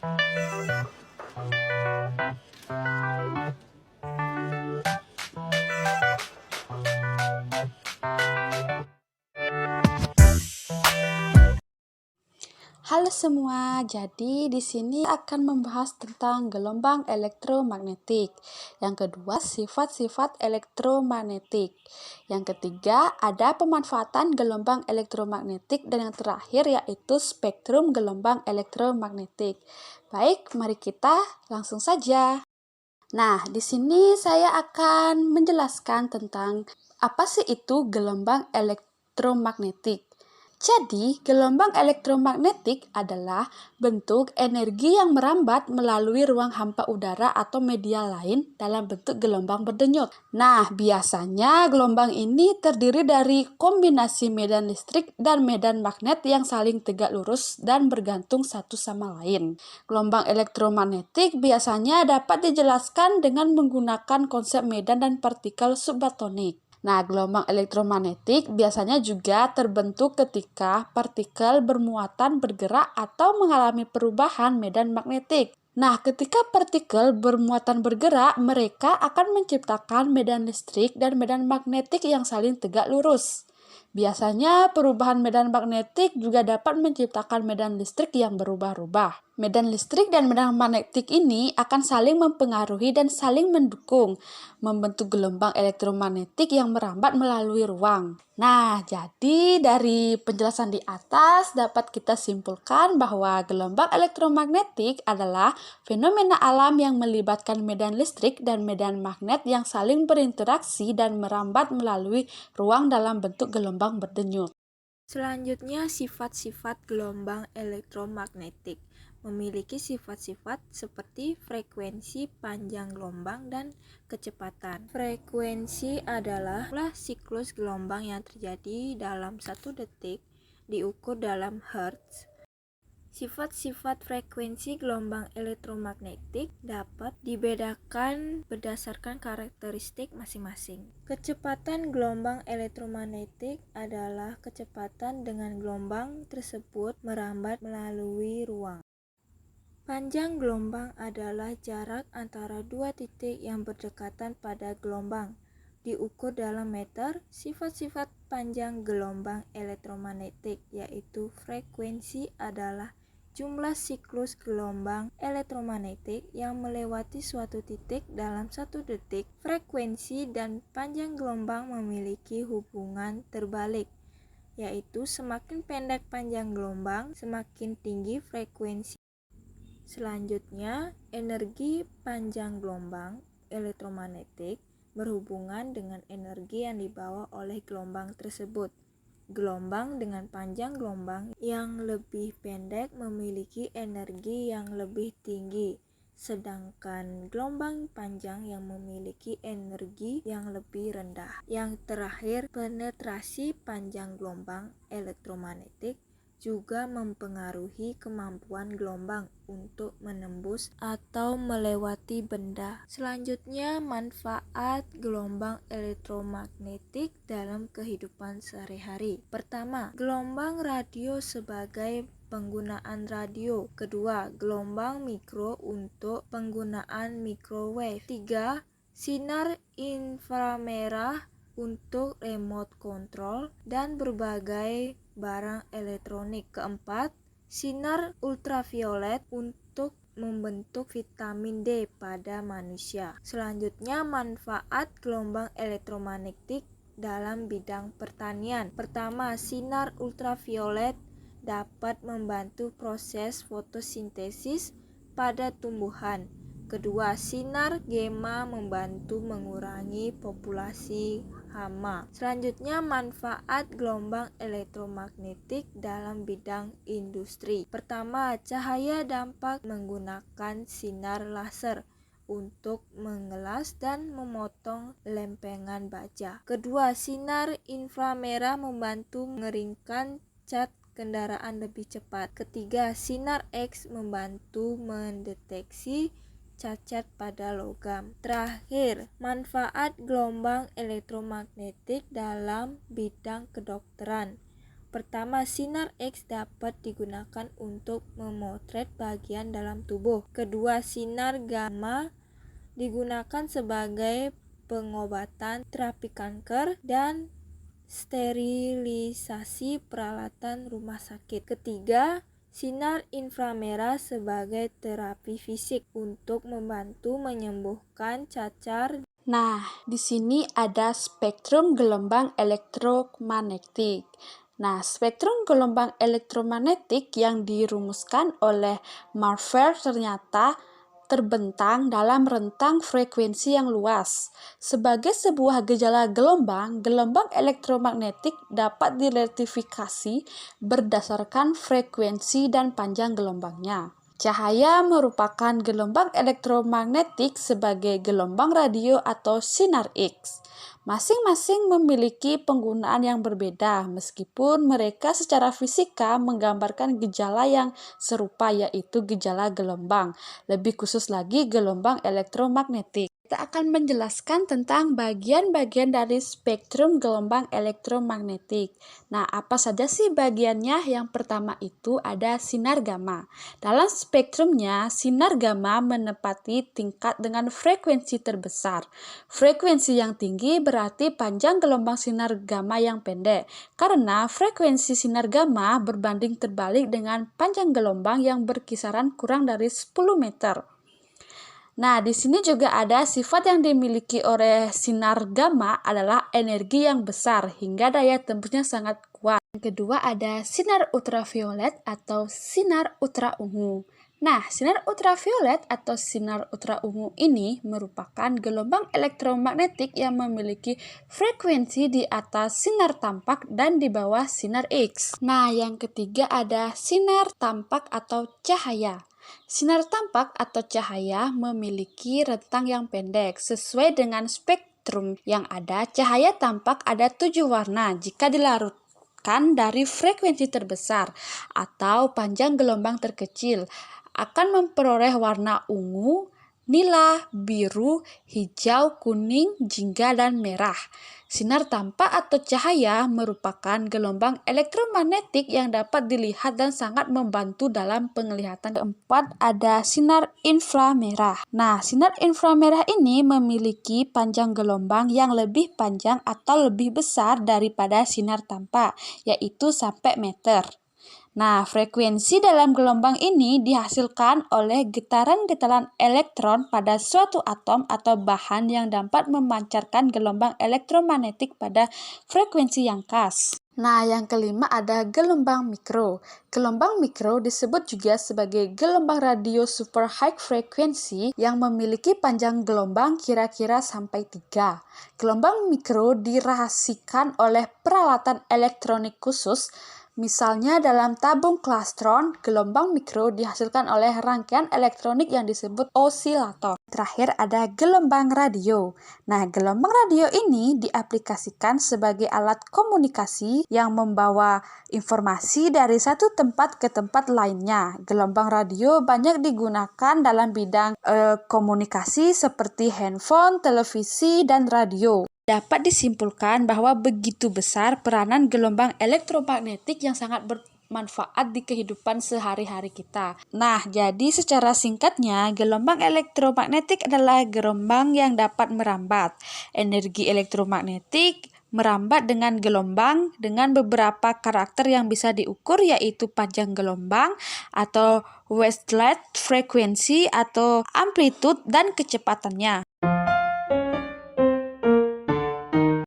Halo semua, jadi di sini akan membahas tentang gelombang elektromagnetik. Yang kedua, sifat-sifat elektromagnetik. Yang ketiga, ada pemanfaatan gelombang elektromagnetik, dan yang terakhir yaitu spektrum gelombang elektromagnetik. Baik, mari kita langsung saja. Nah, di sini saya akan menjelaskan tentang apa sih itu gelombang elektromagnetik. Jadi, gelombang elektromagnetik adalah bentuk energi yang merambat melalui ruang hampa udara atau media lain dalam bentuk gelombang berdenyut. Nah, biasanya gelombang ini terdiri dari kombinasi medan listrik dan medan magnet yang saling tegak lurus dan bergantung satu sama lain. Gelombang elektromagnetik biasanya dapat dijelaskan dengan menggunakan konsep medan dan partikel subatonik. Nah, gelombang elektromagnetik biasanya juga terbentuk ketika partikel bermuatan bergerak atau mengalami perubahan medan magnetik. Nah, ketika partikel bermuatan bergerak, mereka akan menciptakan medan listrik dan medan magnetik yang saling tegak lurus. Biasanya perubahan medan magnetik juga dapat menciptakan medan listrik yang berubah-ubah. Medan listrik dan medan magnetik ini akan saling mempengaruhi dan saling mendukung, membentuk gelombang elektromagnetik yang merambat melalui ruang. Nah, jadi dari penjelasan di atas dapat kita simpulkan bahwa gelombang elektromagnetik adalah fenomena alam yang melibatkan medan listrik dan medan magnet yang saling berinteraksi dan merambat melalui ruang dalam bentuk gelombang berdenyut. Selanjutnya, sifat-sifat gelombang elektromagnetik memiliki sifat-sifat seperti frekuensi, panjang gelombang, dan kecepatan. Frekuensi adalah siklus gelombang yang terjadi dalam 1 detik diukur dalam hertz. Sifat-sifat frekuensi gelombang elektromagnetik dapat dibedakan berdasarkan karakteristik masing-masing. Kecepatan gelombang elektromagnetik adalah kecepatan dengan gelombang tersebut merambat melalui ruang. Panjang gelombang adalah jarak antara dua titik yang berdekatan pada gelombang, diukur dalam meter. Sifat-sifat panjang gelombang elektromagnetik yaitu frekuensi adalah jumlah siklus gelombang elektromagnetik yang melewati suatu titik dalam 1 detik. Frekuensi dan panjang gelombang memiliki hubungan terbalik, yaitu semakin pendek panjang gelombang, semakin tinggi frekuensi. Selanjutnya, energi panjang gelombang elektromagnetik berhubungan dengan energi yang dibawa oleh gelombang tersebut. Gelombang dengan panjang gelombang yang lebih pendek memiliki energi yang lebih tinggi, sedangkan gelombang panjang yang memiliki energi yang lebih rendah. Yang terakhir, penetrasi panjang gelombang elektromagnetik juga mempengaruhi kemampuan gelombang untuk menembus atau melewati benda. Selanjutnya, manfaat gelombang elektromagnetik dalam kehidupan sehari-hari. Pertama, gelombang radio sebagai penggunaan radio. Kedua, gelombang mikro untuk penggunaan microwave. 3, sinar inframerah untuk remote control dan berbagai barang elektronik. Keempat, sinar ultraviolet untuk membentuk vitamin D pada manusia. Selanjutnya, manfaat gelombang elektromagnetik dalam bidang pertanian. Pertama, sinar ultraviolet dapat membantu proses fotosintesis pada tumbuhan. Kedua, sinar gamma membantu mengurangi populasi hama. Selanjutnya, manfaat gelombang elektromagnetik dalam bidang industri. Pertama, cahaya dapat menggunakan sinar laser untuk mengelas dan memotong lempengan baja. Kedua, sinar inframerah membantu mengeringkan cat kendaraan lebih cepat. Ketiga, sinar X membantu mendeteksi cacat pada logam. Terakhir, manfaat gelombang elektromagnetik dalam bidang kedokteran. Pertama, sinar X dapat digunakan untuk memotret bagian dalam tubuh. Kedua, sinar gamma digunakan sebagai pengobatan terapi kanker dan sterilisasi peralatan rumah sakit. Ketiga, sinar inframerah sebagai terapi fisik untuk membantu menyembuhkan cacar. Nah, di sini ada spektrum gelombang elektromagnetik. Nah, spektrum gelombang elektromagnetik yang dirumuskan oleh Marvel ternyata terbentang dalam rentang frekuensi yang luas. Sebagai sebuah gejala gelombang, gelombang elektromagnetik dapat diretifikasi berdasarkan frekuensi dan panjang gelombangnya. Cahaya merupakan gelombang elektromagnetik sebagai gelombang radio atau sinar X. Masing-masing memiliki penggunaan yang berbeda, meskipun mereka secara fisika menggambarkan gejala yang serupa, yaitu gejala gelombang. Lebih khusus lagi, gelombang elektromagnetik. Kita akan menjelaskan tentang bagian-bagian dari spektrum gelombang elektromagnetik. Nah, apa saja sih bagiannya? Yang pertama itu ada sinar gamma. Dalam spektrumnya, sinar gamma menempati tingkat dengan frekuensi terbesar. Frekuensi yang tinggi berarti panjang gelombang sinar gamma yang pendek, karena frekuensi sinar gamma berbanding terbalik dengan panjang gelombang yang berkisaran kurang dari 10 meter. Nah, di sini juga ada sifat yang dimiliki oleh sinar gamma adalah energi yang besar hingga daya tembusnya sangat kuat. Yang kedua ada sinar ultraviolet atau sinar ultraungu. Nah, sinar ultraviolet atau sinar ultraungu ini merupakan gelombang elektromagnetik yang memiliki frekuensi di atas sinar tampak dan di bawah sinar X. Nah, yang ketiga ada sinar tampak atau cahaya. Sinar tampak atau cahaya memiliki rentang yang pendek. Sesuai dengan spektrum yang ada, cahaya tampak ada 7 warna jika dilarutkan dari frekuensi terbesar atau panjang gelombang terkecil akan memperoleh warna ungu, nila, biru, hijau, kuning, jingga, dan merah. Sinar tampak atau cahaya merupakan gelombang elektromagnetik yang dapat dilihat dan sangat membantu dalam penglihatan. Keempat, ada sinar inframerah. Nah, sinar inframerah ini memiliki panjang gelombang yang lebih panjang atau lebih besar daripada sinar tampak, yaitu sampai meter. Nah, frekuensi dalam gelombang ini dihasilkan oleh getaran-getaran elektron pada suatu atom atau bahan yang dapat memancarkan gelombang elektromagnetik pada frekuensi yang khas. Nah, yang kelima ada gelombang mikro. Gelombang mikro disebut juga sebagai gelombang radio super high frequency yang memiliki panjang gelombang kira-kira sampai 3. Gelombang mikro dirahasikan oleh peralatan elektronik khusus. Misalnya dalam tabung klastron, gelombang mikro dihasilkan oleh rangkaian elektronik yang disebut osilator. Terakhir ada gelombang radio. Nah, gelombang radio ini diaplikasikan sebagai alat komunikasi yang membawa informasi dari satu tempat ke tempat lainnya. Gelombang radio banyak digunakan dalam bidang komunikasi seperti handphone, televisi, dan radio. Dapat disimpulkan bahwa begitu besar peranan gelombang elektromagnetik yang sangat bermanfaat di kehidupan sehari-hari kita. Nah, jadi secara singkatnya, gelombang elektromagnetik adalah gelombang yang dapat merambat. Energi elektromagnetik merambat dengan gelombang dengan beberapa karakter yang bisa diukur, yaitu panjang gelombang atau wavelength, frekuensi atau amplitude, dan kecepatannya.